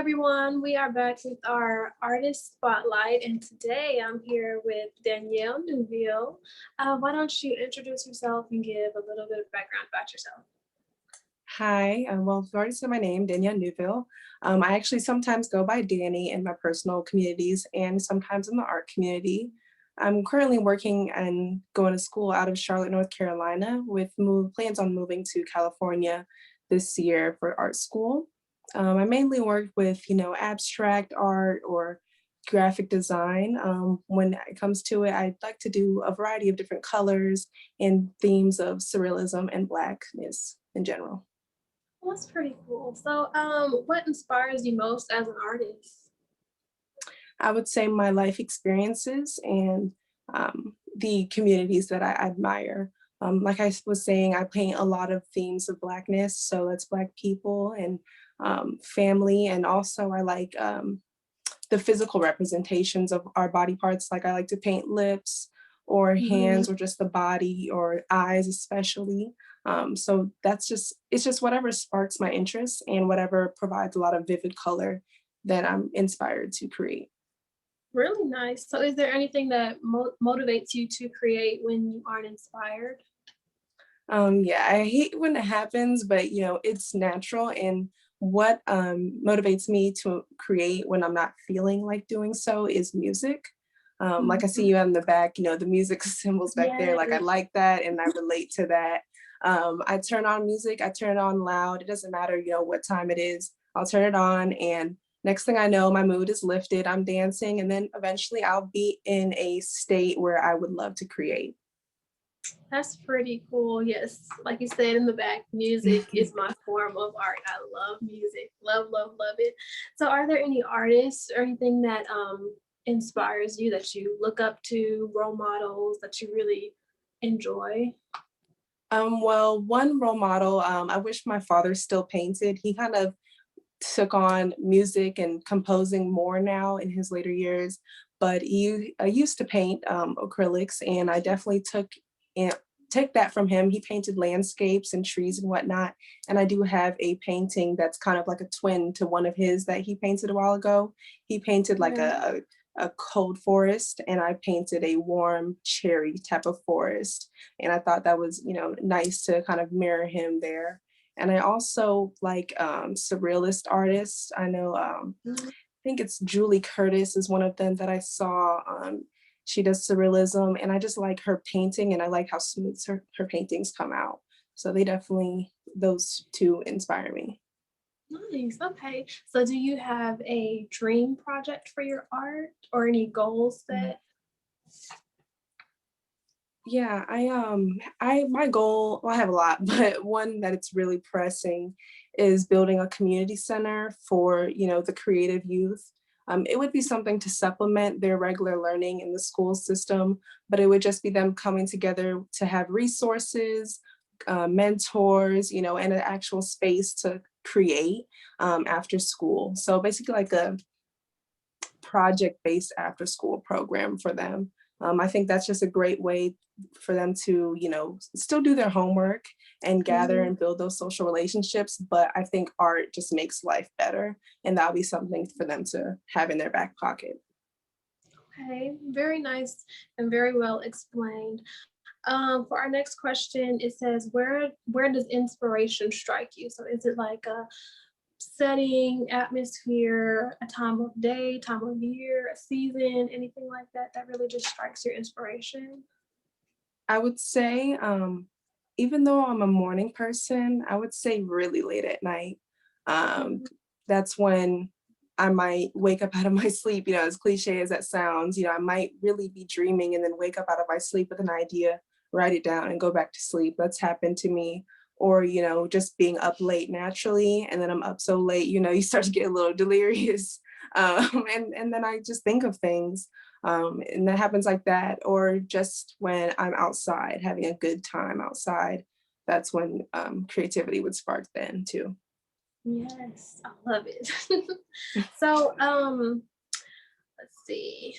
everyone. We are back with our artist spotlight, and today I'm here with Danielle Neufville. Why don't you introduce yourself and give a little bit of background about yourself? Hi, well, you've already said my name, Danielle Neufville. I actually sometimes go by Danny in my personal communities and sometimes in the art community. I'm currently working and going to school out of Charlotte, North Carolina, with plans on moving to California this year for art school. I mainly work with, abstract art or graphic design. When it comes to it, I like to do a variety of different colors and themes of surrealism and Blackness in general. Well, that's pretty cool. So, what inspires you most as an artist? I would say my life experiences and the communities that I admire. Like I was saying, I paint a lot of themes of Blackness, so that's Black people and family, and also I like the physical representations of our body parts. Like I like to paint lips or Mhm. hands or just the body or eyes especially. So it's just whatever sparks my interest and whatever provides a lot of vivid color that I'm inspired to create. Really nice. So, is there anything that motivates you to create when you aren't inspired? Yeah, I hate when it happens, but it's natural. And what motivates me to create when I'm not feeling like doing so is music. Like I see Mhm. you in the back, the music symbols back there. Like I Yes. like that and I relate to that. I turn on music, I turn it on loud. It doesn't matter, what time it is. I'll turn it on and next thing I know, my mood is lifted. I'm dancing and then eventually I'll be in a state where I would love to create. That's pretty cool. Yes, like you said in the back, music is my form of art. I love music. Love, love, love it. So are there any artists or anything that inspires you that you look up to, role models that you really enjoy? Well, one role model, I wish my father still painted. He kind of took on music and composing more now in his later years, but I used to paint acrylics, and I definitely and took that from him. He painted landscapes and trees and whatnot, and I do have a painting that's kind of like a twin to one of his that he painted a while ago. He painted like Yeah. a cold forest, and I painted a warm cherry type of forest, and I thought that was nice to kind of mirror him there. And I also like surrealist artists. I know, Mhm. I think it's Julie Curtis is one of them that I saw. She does surrealism, and I just like her painting, and I like how smooth her paintings come out. So those two inspire me. Nice. Okay. So do you have a dream project for your art or any goals set? Yeah, I my goal, well, I have a lot, but one that it's really pressing is building a community center for, the creative youth. It would be something to supplement their regular learning in the school system, but it would just be them coming together to have resources, mentors, and an actual space to create after school. So basically like a project-based after school program for them. I think that's just a great way for them to, still do their homework and gather Mhm. and build those social relationships. But I think art just makes life better. And that'll be something for them to have in their back pocket. Okay. Very nice and very well explained. For our next question, it says, where does inspiration strike you? So is it like a setting, atmosphere, a time of day, time of year, a season, anything like that that really just strikes your inspiration? I would say, even though I'm a morning person, I would say really late at night. Um, Mhm. that's when I might wake up out of my sleep, as cliche as that sounds. I might really be dreaming and then wake up out of my sleep with an idea, write it down, and go back to sleep. That's happened to me. Or, just being up late naturally, and then I'm up so late, you start to get a little delirious. And then I just think of things. And that happens like that, or just when I'm outside having a good time outside, that's when creativity would spark then too. Yes, I love it. So, let's see.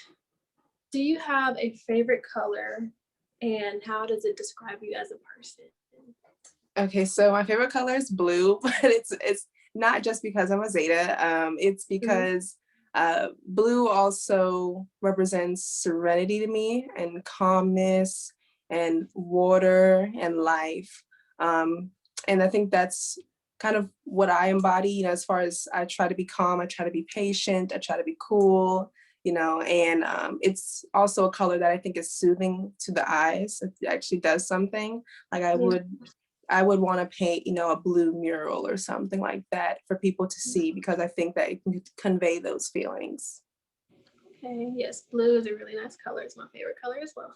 Do you have a favorite color and how does it describe you as a person? Okay, so my favorite color is blue, but not just because I'm a Zeta. It's Mhm. because blue also represents serenity to me and calmness and water and life. Um, and I think that's kind of what I embody, as far as I try to be calm, I try to be patient, I try to be cool, and it's also a color that I think is soothing to the eyes. It actually does something. Like Yeah. I would want to paint, a blue mural or something like that for people to see, because I think that it can convey those feelings. Okay. Yes, blue is a really nice color. It's my favorite color as well.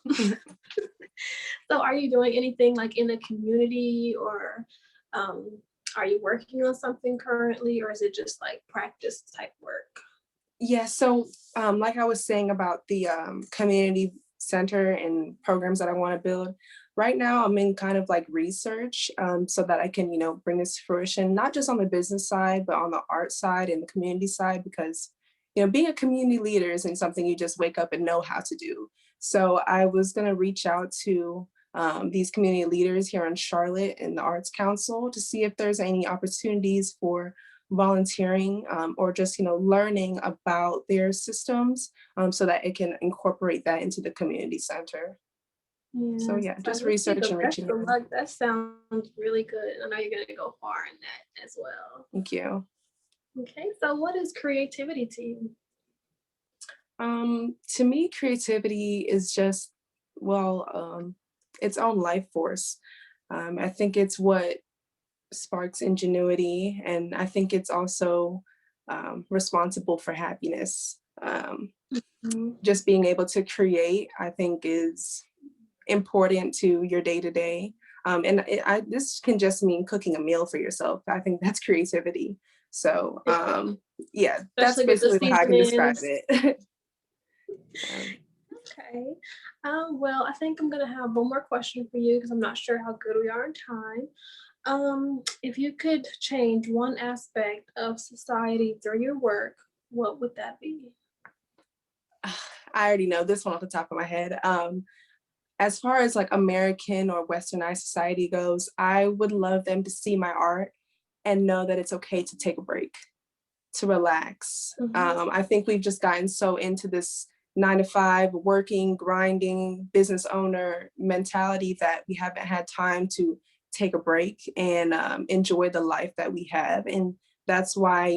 So are you doing anything like in the community or um, are you working on something currently or is it just like practice type work? Yeah, so like I was saying about the community center and programs that I want to build, right now I'm in kind of like research, so that I can, bring this to fruition, not just on the business side, but on the art side and the community side, because, being a community leader isn't something you just wake up and know how to do. So I was going to reach out to these community leaders here in Charlotte and the Arts Council to see if there's any opportunities for volunteering, or just learning about their systems, so that it can incorporate that into the community center. So Yes, yeah, I just wish you research the and best reaching of out. luck. That sounds really good. I know you're gonna go far in that as well. Thank you. Okay, so what is creativity to you? To me, creativity is just, well, its own life force. I think it's what sparks ingenuity, and I think it's also responsible for happiness. Mhm. Just being able to create, I think, is important to your day to day. This can just mean cooking a meal for yourself. I think that's creativity. So, yeah, that's Especially with the basically how I can describe seasonings. it. um, Okay. Well, I think I'm gonna have one more question for you because I'm not sure how good we are in time. If you could change one aspect of society through your work, what would that be? I already know this one off the top of my head. As far as like American or Westernized society goes, I would love them to see my art and know that it's okay to take a break, to relax. Mhm. I think we've just gotten so into this 9 to 5 working, grinding, business owner mentality that we haven't had time to take a break and enjoy the life that we have. And that's why,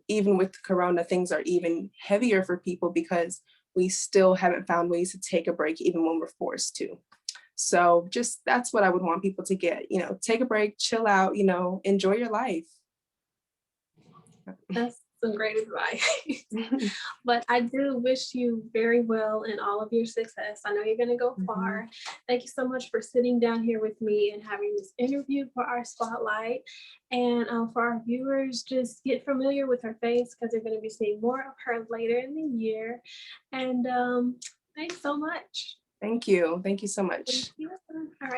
even with Corona, things are even heavier for people, because we still haven't found ways to take a break even when we're forced to. So just that's what I would want people to get, take a break, chill out, enjoy your life. That's some great advice. But I do wish you very well in all of your success. I know you're going to go Mhm. far. Thank you so much for sitting down here with me and having this interview for our spotlight. And for our viewers, just get familiar with her face because they're going to be seeing more of her later in the year. And thanks so much. Thank you. Thank you so Thank much. you. All right.